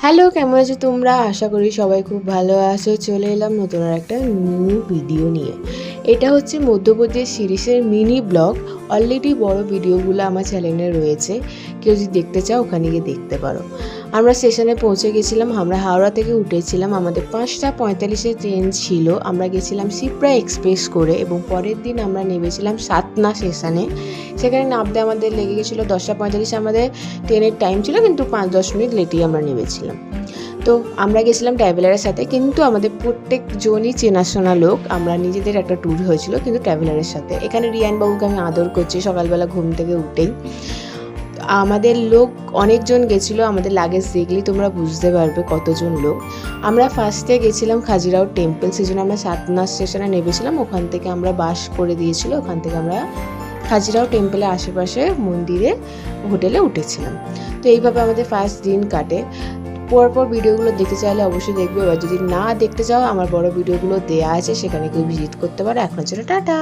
Hello, কেমন আছো তোমরা? আশা করি সবাই খুব ভালো আছো। চলে এলাম নতুন আর একটা নিউ ভিডিও নিয়ে। এটা হচ্ছে মধ্যপ্রদেশ সিরিজের মিনি ব্লগ। অলরেডি বড় ভিডিওগুলো আমার চ্যানেলে রয়েছে, কেউ যদি দেখতে চাও ওখানে গিয়ে দেখতে পারো। আমরা স্টেশনে পৌঁছে গেছিলাম। আমরা হাওড়া থেকে উঠেছিলাম, আমাদের 5:45 ট্রেন ছিল। আমরা গেছিলাম সিপ্রা এক্সপ্রেস করে এবং পরের দিন আমরা নেমেছিলাম সাতনা স্টেশনে। সেখানে নামতে আমাদের লেগে গেছিলো 10:45। আমাদের ট্রেনের টাইম ছিল, কিন্তু 5-10 মিনিট লেটেই আমরা নেমেছিলাম। তো আমরা গেছিলাম ট্রাভেলারের সাথে, কিন্তু আমাদের প্রত্যেকজনই চেনাশোনা লোক। আমরা নিজেদের একটা ট্যুর হয়েছিল কিন্তু ট্রাভেলারের সাথে। এখানে রিয়ানবাবুকে আমি আদর করছি সকালবেলা ঘুম থেকে উঠেই। আমাদের লোক অনেকজন গেছিলো। আমাদের লাগেজ দেখলেই তোমরা বুঝতে পারবে কতজন লোক। আমরা ফার্স্টে গেছিলাম খাজিরাও টেম্পল, সেই জন্য আমরা সাতনা স্টেশনে নেমেছিলাম। ওখান থেকে আমরা বাস করে দিয়েছিল, ওখান থেকে আমরা খাজিরাও টেম্পলের আশেপাশে মন্দিরে হোটেলে উঠেছিলাম। তো এইভাবে আমাদের ফার্স্ট দিন কাটে। পরপর ভিডিওগুলো দেখতে চাইলে অবশ্যই দেখবে, এবার যদি না দেখতে চাও আমার বড় ভিডিওগুলো দেওয়া আছে, সেখানে কেউ ভিজিট করতে পারো। এখন চলো টাটা।